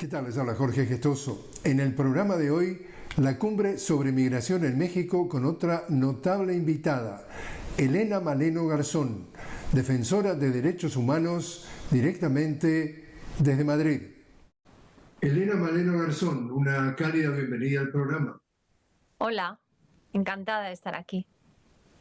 ¿Qué tal? Les habla Jorge Gestoso. En el programa de hoy, la cumbre sobre migración en México con otra notable invitada, Elena Maleno Garzón, defensora de derechos humanos directamente desde Madrid. Elena Maleno Garzón, una cálida bienvenida al programa. Hola, encantada de estar aquí.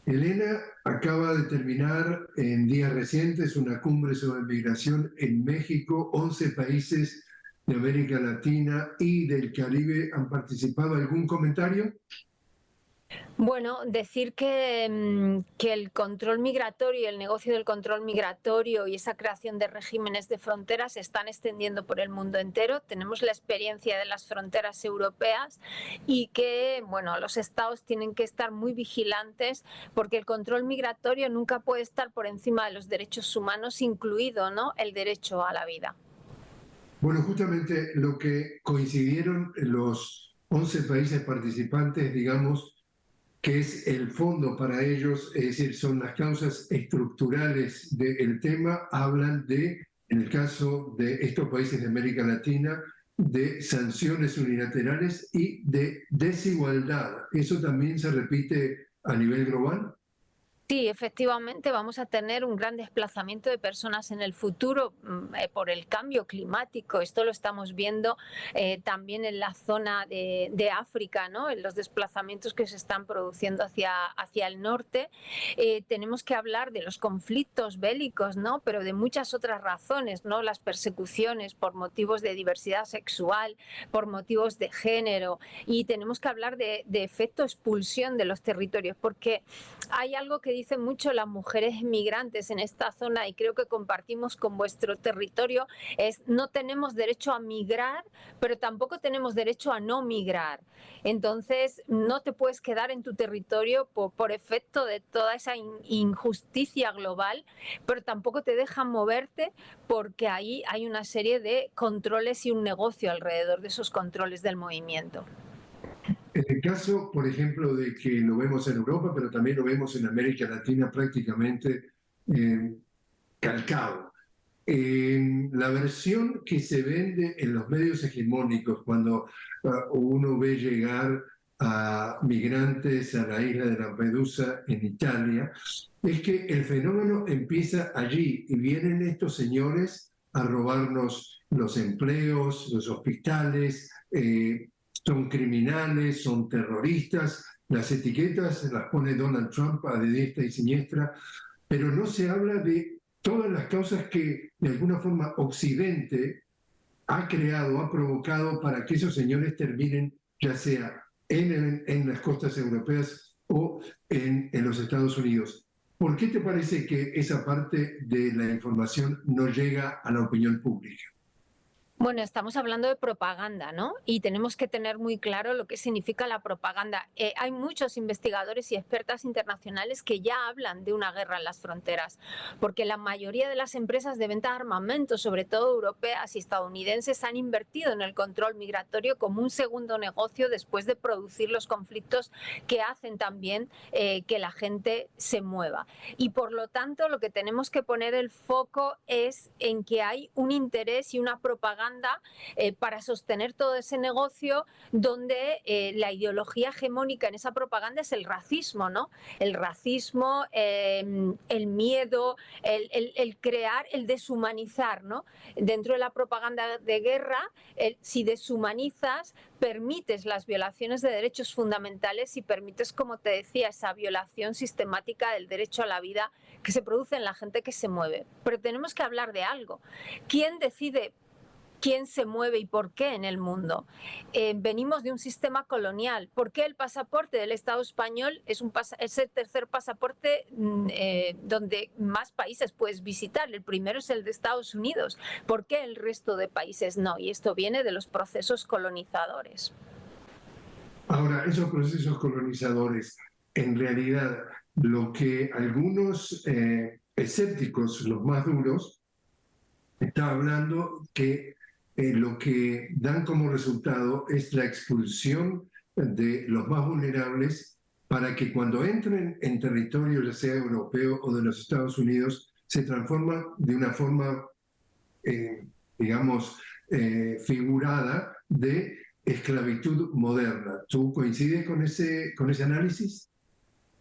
Elena acaba de terminar en días recientes una cumbre sobre migración en México. 11 países de América Latina y del Caribe han participado. ¿Algún comentario? Bueno, decir que el control migratorio, el negocio del control migratorio y esa creación de regímenes de fronteras se están extendiendo por el mundo entero. Tenemos la experiencia de las fronteras europeas y que, bueno, los estados tienen que estar muy vigilantes porque el control migratorio nunca puede estar por encima de los derechos humanos, incluido, ¿no?, el derecho a la vida. Bueno, justamente lo que coincidieron los 11 países participantes, digamos, que es el fondo para ellos, es decir, son las causas estructurales del tema, hablan de, en el caso de estos países de América Latina, de sanciones unilaterales y de desigualdad. ¿Eso también se repite a nivel global? Sí, efectivamente vamos a tener un gran desplazamiento de personas en el futuro por el cambio climático. Esto lo estamos viendo también en la zona de África, ¿no?, en los desplazamientos que se están produciendo hacia el norte. Tenemos que hablar de los conflictos bélicos, ¿no?, pero de muchas otras razones, ¿no?, las persecuciones por motivos de diversidad sexual, por motivos de género, y tenemos que hablar de efecto expulsión de los territorios, porque hay algo que dicen mucho las mujeres migrantes en esta zona y creo que compartimos con vuestro territorio, es no tenemos derecho a migrar, pero tampoco tenemos derecho a no migrar. Entonces no te puedes quedar en tu territorio por efecto de toda esa injusticia global, pero tampoco te dejan moverte porque ahí hay una serie de controles y un negocio alrededor de esos controles del movimiento. En el caso, por ejemplo, de que lo vemos en Europa, pero también lo vemos en América Latina prácticamente calcado. La versión que se vende en los medios hegemónicos cuando uno ve llegar a migrantes a la isla de Lampedusa en Italia, es que el fenómeno empieza allí y vienen estos señores a robarnos los empleos, los hospitales, son criminales, son terroristas, las etiquetas las pone Donald Trump a de diestra y siniestra, pero no se habla de todas las causas que de alguna forma Occidente ha creado, ha provocado para que esos señores terminen ya sea en las costas europeas o en los Estados Unidos. ¿Por qué te parece que esa parte de la información no llega a la opinión pública? Bueno, estamos hablando de propaganda, ¿no? Y tenemos que tener muy claro lo que significa la propaganda. Hay muchos investigadores y expertas internacionales que ya hablan de una guerra en las fronteras, porque la mayoría de las empresas de venta de armamento, sobre todo europeas y estadounidenses, han invertido en el control migratorio como un segundo negocio después de producir los conflictos que hacen también que la gente se mueva. Y por lo tanto, lo que tenemos que poner el foco es en que hay un interés y una propaganda para sostener todo ese negocio donde la ideología hegemónica en esa propaganda es el racismo, ¿no? El racismo, el miedo, el crear, el deshumanizar, ¿no? Dentro de la propaganda de guerra, si deshumanizas, permites las violaciones de derechos fundamentales y permites, como te decía, esa violación sistemática del derecho a la vida que se produce en la gente que se mueve. Pero tenemos que hablar de algo. ¿Quién decide quién se mueve y por qué en el mundo? Venimos de un sistema colonial. ¿Por qué el pasaporte del Estado español es el tercer pasaporte donde más países puedes visitar? El primero es el de Estados Unidos. ¿Por qué el resto de países no? Y esto viene de los procesos colonizadores. Ahora, esos procesos colonizadores, en realidad, lo que algunos escépticos, los más duros, están hablando que lo que dan como resultado es la expulsión de los más vulnerables para que cuando entren en territorio, ya sea europeo o de los Estados Unidos, se transforman de una forma, digamos, figurada de esclavitud moderna. ¿Tú coincides con ese análisis?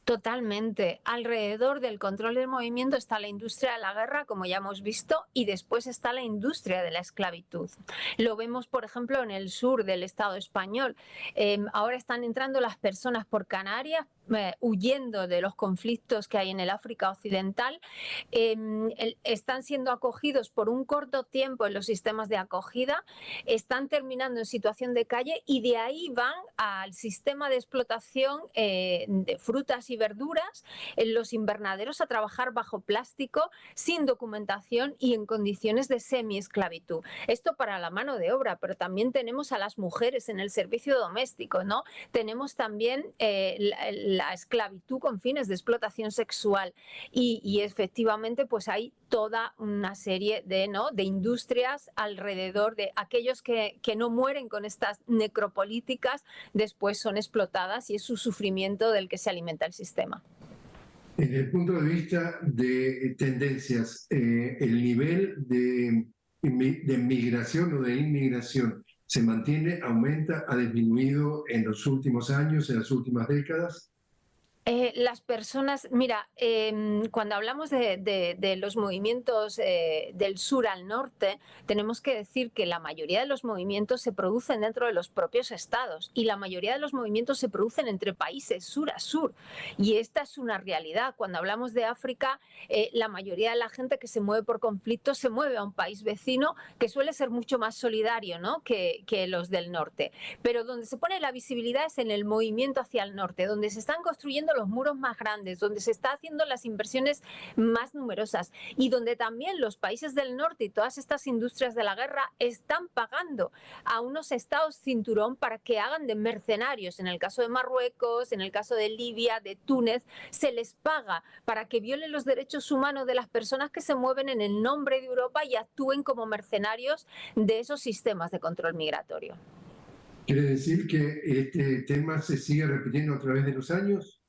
Totalmente. Alrededor del control del movimiento está la industria de la guerra, como ya hemos visto, y después está la industria de la esclavitud. Lo vemos, por ejemplo, en el sur del Estado español. Ahora están entrando las personas por Canarias, huyendo de los conflictos que hay en el África Occidental. Están siendo acogidos por un corto tiempo en los sistemas de acogida, están terminando en situación de calle y de ahí van al sistema de explotación de frutas y verduras en los invernaderos a trabajar bajo plástico, sin documentación y en condiciones de semi-esclavitud. Esto para la mano de obra, pero también tenemos a las mujeres en el servicio doméstico, ¿no? Tenemos también la esclavitud con fines de explotación sexual y efectivamente pues hay toda una serie de industrias alrededor de aquellos que no mueren con estas necropolíticas, después son explotadas y es su sufrimiento del que se alimenta el sistema. Desde el punto de vista de tendencias, el nivel de migración o de inmigración se mantiene, aumenta, ha disminuido en los últimos años, en las últimas décadas. Las personas, mira, cuando hablamos de los movimientos del sur al norte, tenemos que decir que la mayoría de los movimientos se producen dentro de los propios estados y la mayoría de los movimientos se producen entre países, sur a sur. Y esta es una realidad. Cuando hablamos de África, la mayoría de la gente que se mueve por conflictos se mueve a un país vecino que suele ser mucho más solidario, ¿no?, que los del norte. Pero donde se pone la visibilidad es en el movimiento hacia el norte, donde se están construyendo los muros más grandes, donde se está haciendo las inversiones más numerosas y donde también los países del norte y todas estas industrias de la guerra están pagando a unos estados cinturón para que hagan de mercenarios. En el caso de Marruecos, en el caso de Libia, de Túnez, se les paga para que violen los derechos humanos de las personas que se mueven en el nombre de Europa y actúen como mercenarios de esos sistemas de control migratorio. ¿Quiere decir que este tema se sigue repitiendo a través de los años?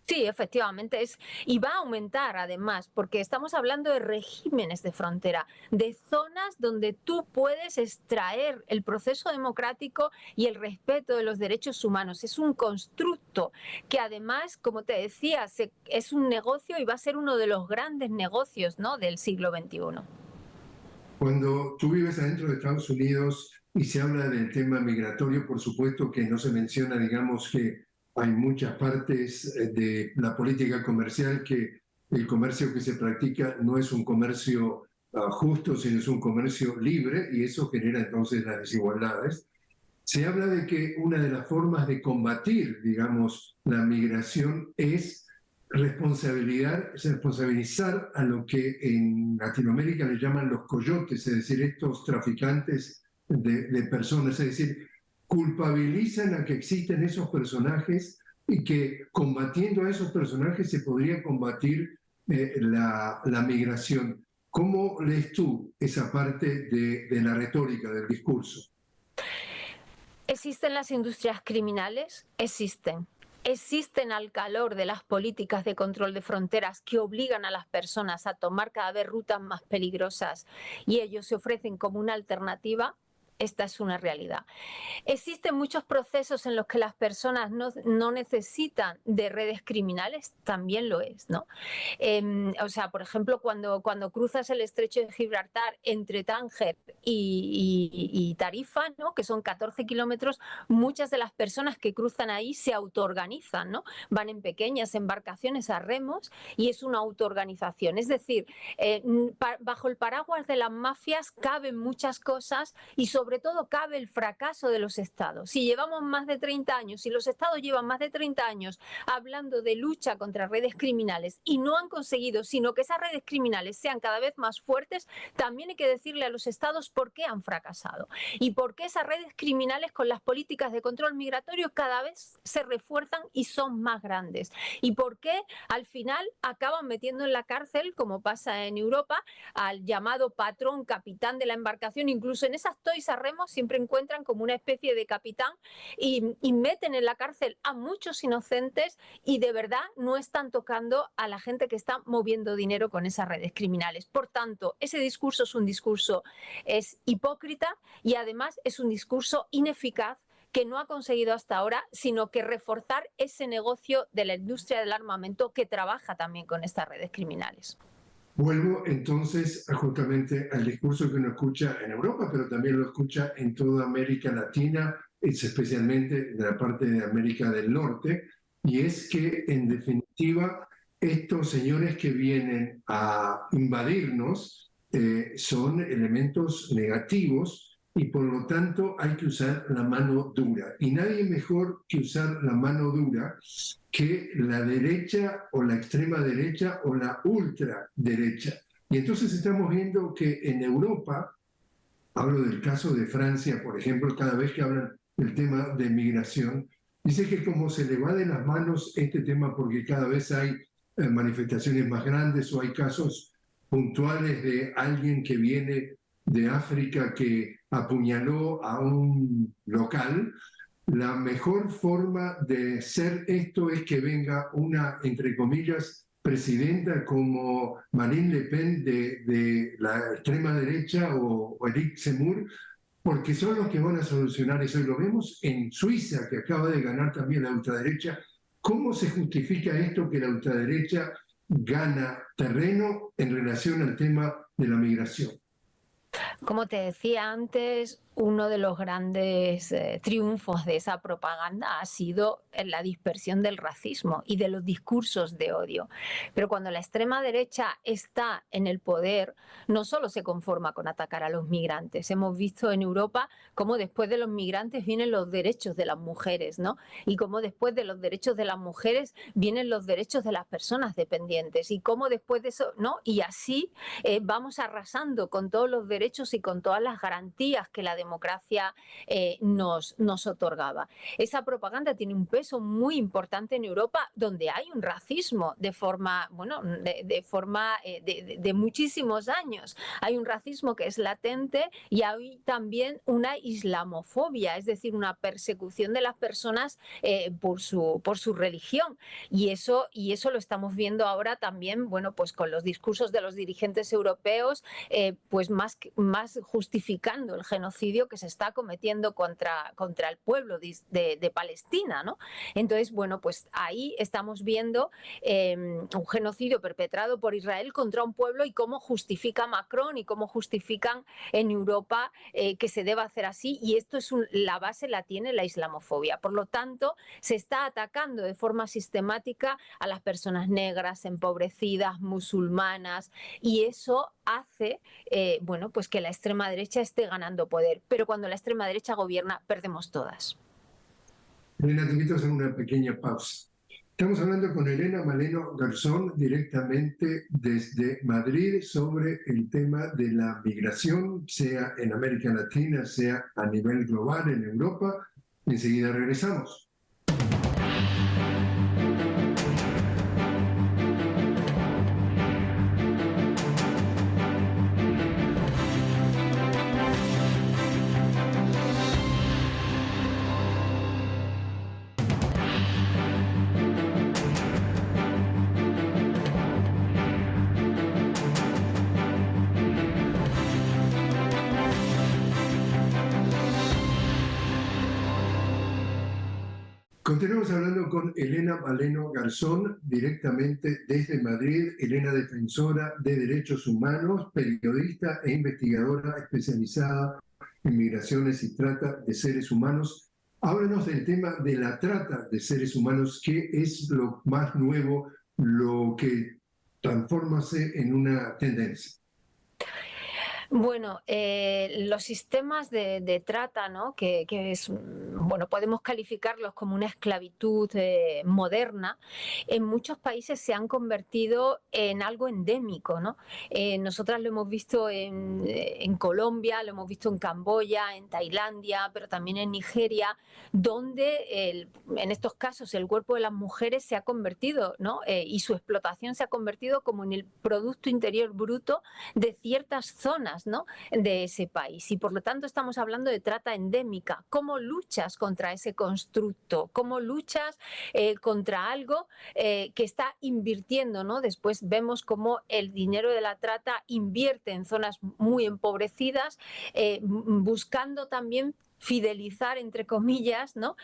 Sí, efectivamente y va a aumentar además, porque estamos hablando de regímenes de frontera, de zonas donde tú puedes extraer el proceso democrático y el respeto de los derechos humanos. Es un constructo que además, como te decía, es un negocio y va a ser uno de los grandes negocios, ¿no?, del siglo XXI. Cuando tú vives adentro de Estados Unidos y se habla del tema migratorio, por supuesto que no se menciona, digamos, que hay muchas partes de la política comercial que el comercio que se practica no es un comercio justo, sino es un comercio libre y eso genera entonces las desigualdades. Se habla de que una de las formas de combatir, digamos, la migración es responsabilizar a lo que en Latinoamérica le llaman los coyotes, es decir, estos traficantes de personas, es decir, culpabilizan a que existen esos personajes y que combatiendo a esos personajes se podría combatir la migración. ¿Cómo lees tú esa parte de la retórica, del discurso? ¿Existen las industrias criminales? Existen. Existen al calor de las políticas de control de fronteras que obligan a las personas a tomar cada vez rutas más peligrosas y ellos se ofrecen como una alternativa. Esta es una realidad. Existen muchos procesos en los que las personas no necesitan de redes criminales, también lo es, ¿no? O sea, por ejemplo, cuando cruzas el estrecho de Gibraltar entre Tánger y Tarifa, ¿no?, que son 14 kilómetros, muchas de las personas que cruzan ahí se autoorganizan, ¿no? Van en pequeñas embarcaciones a remos y es una autoorganización. Es decir, bajo el paraguas de las mafias caben muchas cosas y sobre todo cabe el fracaso de los estados. Si llevamos más de 30 años, si los estados llevan más de 30 años hablando de lucha contra redes criminales y no han conseguido, sino que esas redes criminales sean cada vez más fuertes, también hay que decirle a los estados por qué han fracasado y por qué esas redes criminales con las políticas de control migratorio cada vez se refuerzan y son más grandes y por qué al final acaban metiendo en la cárcel, como pasa en Europa, al llamado patrón, capitán de la embarcación, incluso en esas Toys R remos siempre encuentran como una especie de capitán y meten en la cárcel a muchos inocentes y de verdad no están tocando a la gente que está moviendo dinero con esas redes criminales. Por tanto, ese discurso es hipócrita y además es un discurso ineficaz que no ha conseguido hasta ahora, sino que reforzar ese negocio de la industria del armamento que trabaja también con estas redes criminales. Vuelvo entonces justamente al discurso que uno escucha en Europa, pero también lo escucha en toda América Latina, especialmente en la parte de América del Norte, y es que en definitiva estos señores que vienen a invadirnos son elementos negativos y por lo tanto hay que usar la mano dura. Y nadie mejor que usar la mano dura que la derecha o la extrema derecha o la ultraderecha. Y entonces estamos viendo que en Europa, hablo del caso de Francia, por ejemplo, cada vez que hablan del tema de migración, dice que como se le va de las manos este tema porque cada vez hay manifestaciones más grandes o hay casos puntuales de alguien que viene de África que apuñaló a un local, la mejor forma de hacer esto es que venga una, entre comillas, presidenta como Marine Le Pen de la extrema derecha o Eric Zemmour, porque son los que van a solucionar eso. Y lo vemos en Suiza, que acaba de ganar también la ultraderecha. ¿Cómo se justifica esto que la ultraderecha gana terreno en relación al tema de la migración? Como te decía antes, uno de los grandes triunfos de esa propaganda ha sido la dispersión del racismo y de los discursos de odio. Pero cuando la extrema derecha está en el poder, no solo se conforma con atacar a los migrantes. Hemos visto en Europa cómo después de los migrantes vienen los derechos de las mujeres, ¿no? Y cómo después de los derechos de las mujeres vienen los derechos de las personas dependientes. Y cómo después de eso, ¿no? Y así vamos arrasando con todos los derechos y con todas las garantías que la democracia nos otorgaba. Esa propaganda tiene un peso muy importante en Europa, donde hay un racismo de forma, bueno, de muchísimos años. Hay un racismo que es latente y hay también una islamofobia, es decir, una persecución de las personas por su religión. Y eso lo estamos viendo ahora también, bueno, pues con los discursos de los dirigentes europeos, pues más justificando el genocidio que se está cometiendo contra el pueblo de Palestina, ¿no? Entonces, bueno, pues ahí estamos viendo un genocidio perpetrado por Israel contra un pueblo y cómo justifica Macron y cómo justifican en Europa que se deba hacer así, y esto es la base la tiene la islamofobia. Por lo tanto, se está atacando de forma sistemática a las personas negras, empobrecidas, musulmanas, y eso hace bueno, pues que la extrema derecha esté ganando poder. Pero cuando la extrema derecha gobierna, perdemos todas. Elena, te invito a hacer una pequeña pausa. Estamos hablando con Elena Maleno Garzón directamente desde Madrid sobre el tema de la migración, sea en América Latina, sea a nivel global en Europa. Enseguida regresamos. Continuamos hablando con Elena Maleno Garzón, directamente desde Madrid. Elena, defensora de derechos humanos, periodista e investigadora especializada en migraciones y trata de seres humanos. Háblanos del tema de la trata de seres humanos, que es lo más nuevo, lo que transforma en una tendencia. Bueno, los sistemas de trata, ¿no? que es bueno, podemos calificarlos como una esclavitud moderna, en muchos países se han convertido en algo endémico, ¿no? Nosotras lo hemos visto en Colombia, lo hemos visto en Camboya, en Tailandia, pero también en Nigeria, donde en estos casos el cuerpo de las mujeres se ha convertido, ¿no? Y su explotación se ha convertido como en el Producto Interior Bruto de ciertas zonas, ¿no? De ese país. Y por lo tanto estamos hablando de trata endémica. ¿Cómo luchas contra ese constructo? ¿Cómo luchas contra algo que está invirtiendo, ¿no? Después vemos cómo el dinero de la trata invierte en zonas muy empobrecidas, buscando también fidelizar, entre comillas, ¿no?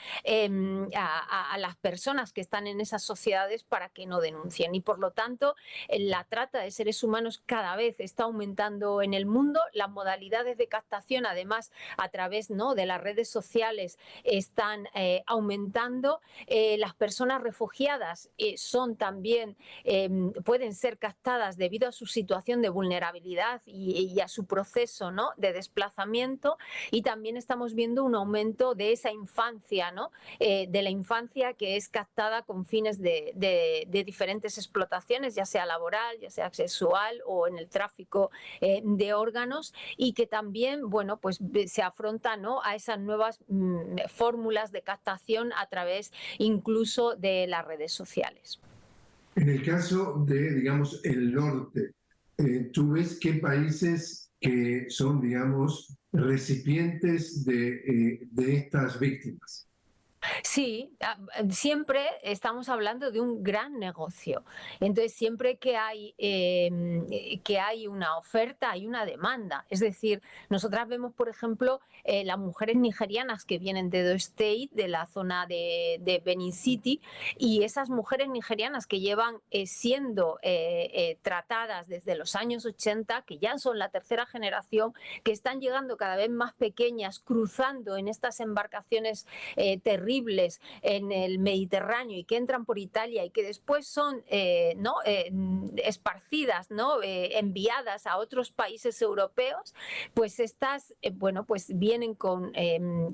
A las personas que están en esas sociedades para que no denuncien. Y por lo tanto, la trata de seres humanos cada vez está aumentando en el mundo. Las modalidades de captación, además, a través, ¿no?, de las redes sociales, están aumentando. Las personas refugiadas son también, pueden ser captadas debido a su situación de vulnerabilidad y a su proceso, ¿no?, de desplazamiento. Y también estamos viendo un aumento de esa infancia, ¿no? De la infancia que es captada con fines de diferentes explotaciones, ya sea laboral, ya sea sexual o en el tráfico de órganos, y que también, bueno, pues se afronta, ¿no?, a esas nuevas fórmulas de captación a través incluso de las redes sociales. En el caso de, digamos, el norte, ¿tú ves qué países que son, digamos, recipientes de estas víctimas? Sí, siempre estamos hablando de un gran negocio. Entonces, siempre que hay una oferta, hay una demanda. Es decir, nosotras vemos, por ejemplo, las mujeres nigerianas que vienen de Edo State, de la zona de Benin City, y esas mujeres nigerianas que llevan siendo tratadas desde los años 80, que ya son la tercera generación, que están llegando cada vez más pequeñas, cruzando en estas embarcaciones terribles en el Mediterráneo y que entran por Italia y que después son ¿no? esparcidas, ¿no? Enviadas a otros países europeos, pues estas bueno, pues vienen con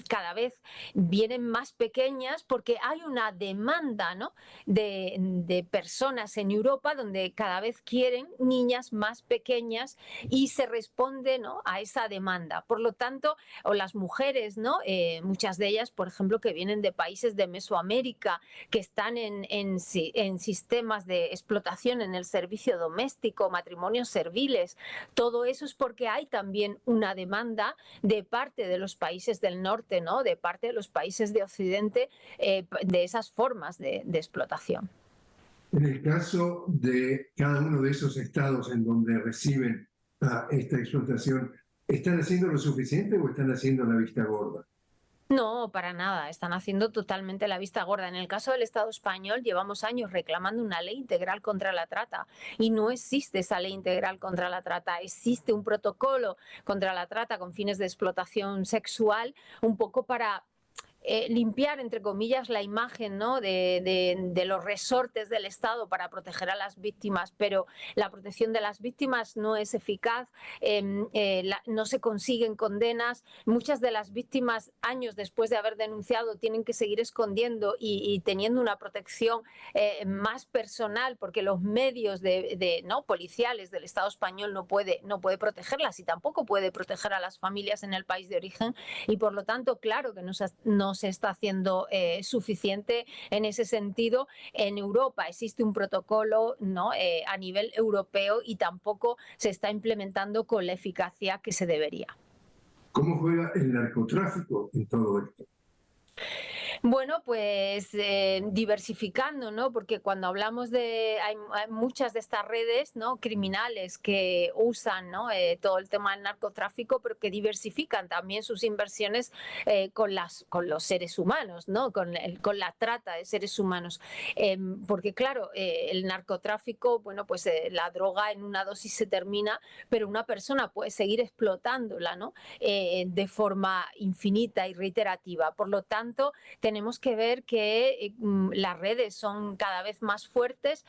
cada vez vienen más pequeñas porque hay una demanda, ¿no?, de personas en Europa donde cada vez quieren niñas más pequeñas y se responde, ¿no?, a esa demanda. Por lo tanto, o las mujeres, ¿no? Muchas de ellas, por ejemplo, que vienen de países de Mesoamérica, que están en sistemas de explotación en el servicio doméstico, matrimonios serviles. Todo eso es porque hay también una demanda de parte de los países del norte, ¿no?, de parte de los países de Occidente, de esas formas de explotación. En el caso de cada uno de esos estados en donde reciben esta explotación, ¿están haciendo lo suficiente o están haciendo la vista gorda? No, para nada. Están haciendo totalmente la vista gorda. En el caso del Estado español, llevamos años reclamando una ley integral contra la trata y no existe esa ley integral contra la trata. Existe un protocolo contra la trata con fines de explotación sexual, un poco para limpiar, entre comillas, la imagen, ¿no?, de los resortes del Estado para proteger a las víctimas, pero la protección de las víctimas no es eficaz, no se consiguen condenas. Muchas de las víctimas, años después de haber denunciado, tienen que seguir escondiendo y teniendo una protección más personal, porque los medios ¿no?, policiales del Estado español no puede protegerlas y tampoco puede proteger a las familias en el país de origen, y por lo tanto, claro que no se está haciendo suficiente en ese sentido. En Europa existe un protocolo, ¿no?, a nivel europeo, y tampoco se está implementando con la eficacia que se debería. ¿Cómo juega el narcotráfico en todo esto? Bueno, pues diversificando, ¿no? Porque cuando hablamos hay muchas de estas redes, ¿no?, criminales que usan, ¿no?, todo el tema del narcotráfico, pero que diversifican también sus inversiones con los seres humanos, ¿no?, con la trata de seres humanos. Porque claro, el narcotráfico, bueno, pues la droga en una dosis se termina, pero una persona puede seguir explotándola, ¿no?, de forma infinita y reiterativa. Por lo tanto, tenemos tenemos que ver que las redes son cada vez más fuertes,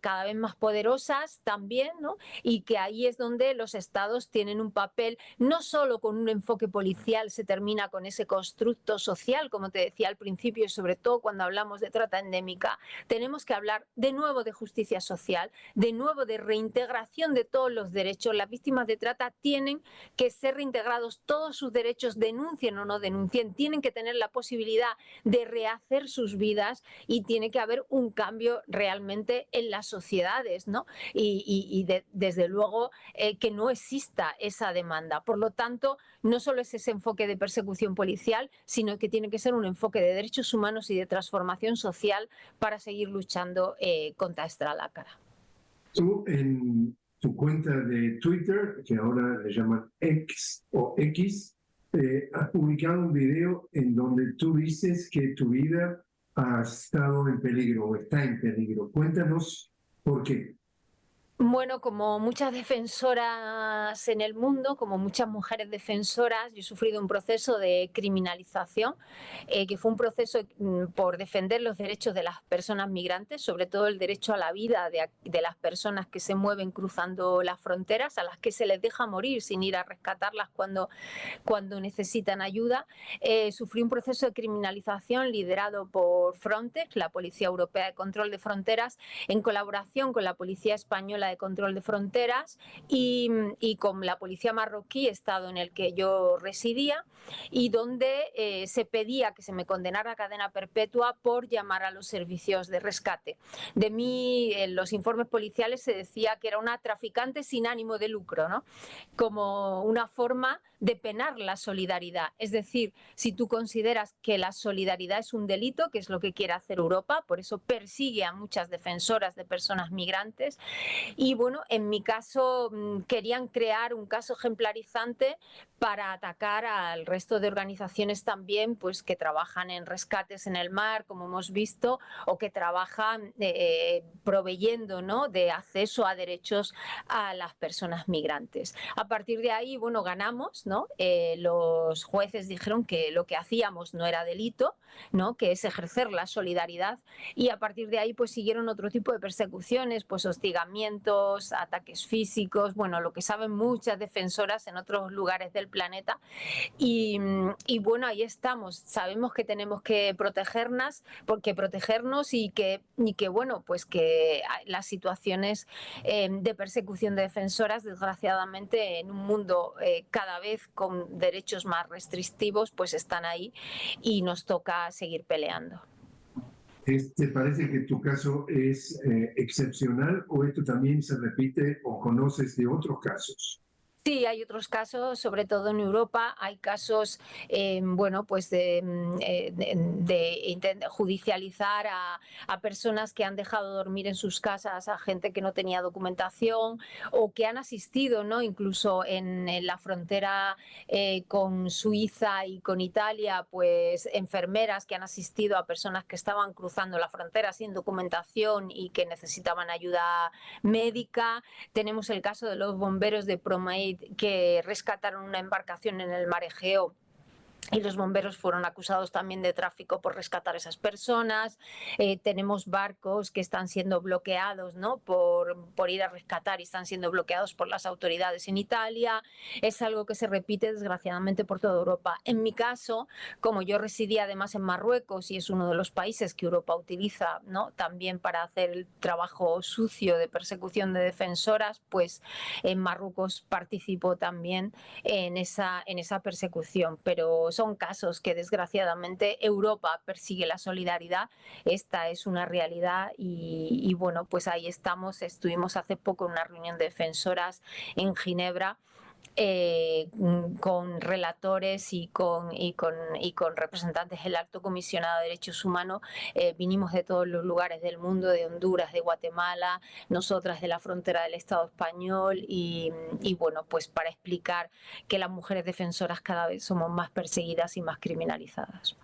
cada vez más poderosas también, ¿no? Y que ahí es donde los estados tienen un papel, no solo con un enfoque policial se termina con ese constructo social, como te decía al principio, y sobre todo cuando hablamos de trata endémica, tenemos que hablar de nuevo de justicia social, de nuevo de reintegración de todos los derechos. Las víctimas de trata tienen que ser reintegrados todos sus derechos, denuncien o no denuncien, tienen que tener la posibilidad de rehacer sus vidas y tiene que haber un cambio realmente en las sociedades, ¿no? Desde luego que no exista esa demanda. Por lo tanto, no solo es ese enfoque de persecución policial, sino que tiene que ser un enfoque de derechos humanos y de transformación social para seguir luchando contra esta lacra. Tú en tu cuenta de Twitter, que ahora le llaman X o X, has publicado un video en donde tú dices que tu vida ha estado en peligro o está en peligro. Cuéntanos por qué. Bueno, como muchas defensoras en el mundo, como muchas mujeres defensoras, yo he sufrido un proceso de criminalización, que fue un proceso por defender los derechos de las personas migrantes, sobre todo el derecho a la vida de las personas que se mueven cruzando las fronteras, a las que se les deja morir sin ir a rescatarlas cuando necesitan ayuda. Sufrí un proceso de criminalización liderado por Frontex, la Policía Europea de Control de Fronteras, en colaboración con la Policía Española de Control de Fronteras y con la Policía Marroquí, estado en el que yo residía, y donde se pedía que se me condenara a cadena perpetua por llamar a los servicios de rescate. De mí, en los informes policiales se decía que era una traficante sin ánimo de lucro, ¿no? Como una forma de penar la solidaridad. Es decir, si tú consideras que la solidaridad es un delito, que es lo que quiere hacer Europa, por eso persigue a muchas defensoras de personas migrantes. Y bueno, en mi caso querían crear un caso ejemplarizante para atacar al resto de organizaciones también, pues que trabajan en rescates en el mar, como hemos visto, o que trabajan proveyendo, ¿no?, de acceso a derechos a las personas migrantes. A partir de ahí, bueno, ganamos, ¿no? Los jueces dijeron que lo que hacíamos no era delito, ¿no?, que es ejercer la solidaridad, y a partir de ahí pues siguieron otro tipo de persecuciones, pues hostigamientos, ataques físicos, bueno, lo que saben muchas defensoras en otros lugares del planeta. Y bueno, ahí estamos. Sabemos que tenemos que protegernos y que bueno, pues que las situaciones de persecución de defensoras, desgraciadamente, en un mundo cada vez con derechos más restrictivos, pues están ahí y nos toca seguir peleando. ¿Te parece que tu caso es excepcional o esto también se repite o conoces de otros casos? Sí, hay otros casos, sobre todo en Europa, hay casos, bueno, pues de judicializar a personas que han dejado dormir en sus casas a gente que no tenía documentación o que han asistido, ¿no?, incluso en la frontera con Suiza y con Italia, pues enfermeras que han asistido a personas que estaban cruzando la frontera sin documentación y que necesitaban ayuda médica. Tenemos el caso de los bomberos de Promaid que rescataron una embarcación en el mar Egeo y los bomberos fueron acusados también de tráfico por rescatar a esas personas. Tenemos barcos que están siendo bloqueados, ¿no?, por ir a rescatar, y están siendo bloqueados por las autoridades en Italia. Es algo que se repite desgraciadamente por toda Europa. En mi caso, como yo residía además en Marruecos y es uno de los países que Europa utiliza, ¿no?, también para hacer el trabajo sucio de persecución de defensoras, pues en Marruecos participo también en esa persecución. Pero son casos que desgraciadamente Europa persigue la solidaridad. Esta es una realidad y bueno, pues ahí estamos. Estuvimos hace poco en una reunión de defensoras en Ginebra con relatores y con representantes del Alto Comisionado de Derechos Humanos. Vinimos de todos los lugares del mundo, de Honduras, de Guatemala, nosotras de la frontera del Estado español y bueno, pues para explicar que las mujeres defensoras cada vez somos más perseguidas y más criminalizadas.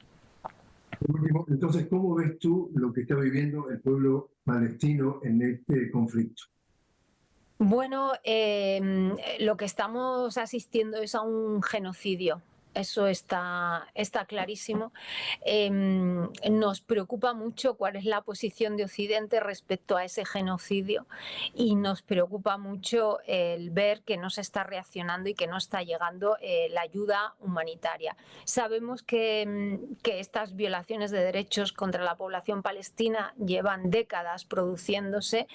Entonces, ¿cómo ves tú lo que está viviendo el pueblo palestino en este conflicto? Bueno, lo que estamos asistiendo es a un genocidio. Eso está clarísimo. Nos preocupa mucho cuál es la posición de Occidente respecto a ese genocidio y nos preocupa mucho el ver que no se está reaccionando y que no está llegando la ayuda humanitaria. Sabemos que estas violaciones de derechos contra la población palestina llevan décadas produciéndose.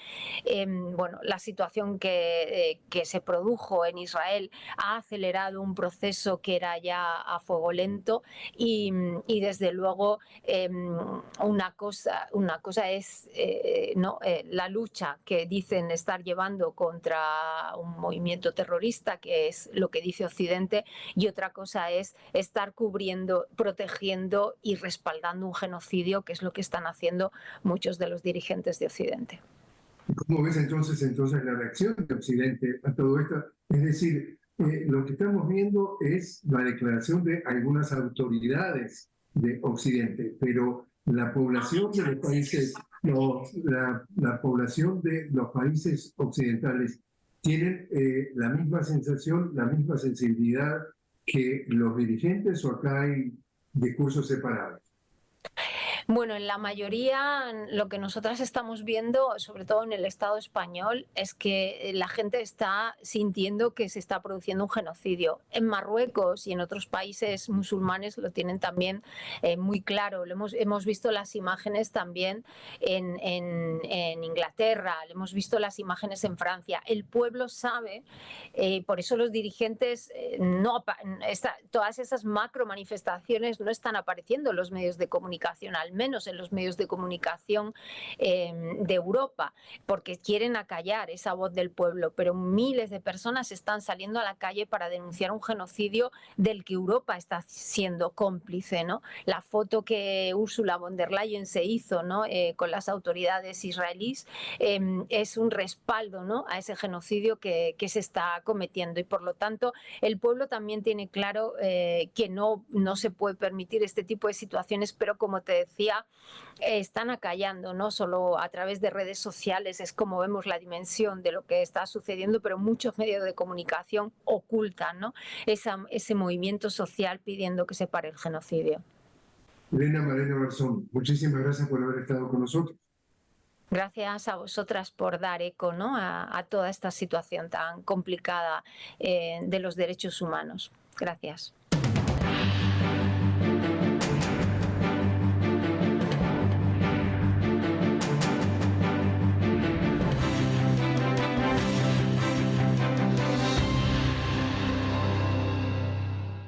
Bueno, la situación que se produjo en Israel ha acelerado un proceso que era ya a fuego lento y desde luego una cosa es la lucha que dicen estar llevando contra un movimiento terrorista, que es lo que dice Occidente, y otra cosa es estar cubriendo, protegiendo y respaldando un genocidio, que es lo que están haciendo muchos de los dirigentes de Occidente. ¿Cómo ves entonces la reacción de Occidente a todo esto? Es decir, lo que estamos viendo es la declaración de algunas autoridades de Occidente, pero la población de los países, la población de los países occidentales tienen la misma sensación, la misma sensibilidad que los dirigentes, o acá hay discursos separados. Bueno, en la mayoría lo que nosotras estamos viendo, sobre todo en el Estado español, es que la gente está sintiendo que se está produciendo un genocidio. En Marruecos y en otros países musulmanes lo tienen también muy claro. Hemos visto las imágenes también en Inglaterra, hemos visto las imágenes en Francia. El pueblo sabe, por eso los dirigentes, todas esas macro manifestaciones no están apareciendo en los medios de comunicación, al menos en los medios de comunicación de Europa, porque quieren acallar esa voz del pueblo, pero miles de personas están saliendo a la calle para denunciar un genocidio del que Europa está siendo cómplice, ¿no? La foto que Ursula von der Leyen se hizo, ¿no? Con las autoridades israelíes es un respaldo, ¿no? A ese genocidio que se está cometiendo, y por lo tanto el pueblo también tiene claro que no se puede permitir este tipo de situaciones, pero como te decía, están acallando, no solo a través de redes sociales, es como vemos la dimensión de lo que está sucediendo, pero muchos medios de comunicación ocultan, ¿no? ese movimiento social pidiendo que se pare el genocidio. Elena Malena Garzón, muchísimas gracias por haber estado con nosotros. Gracias a vosotras por dar eco, ¿no? a toda esta situación tan complicada de los derechos humanos. Gracias.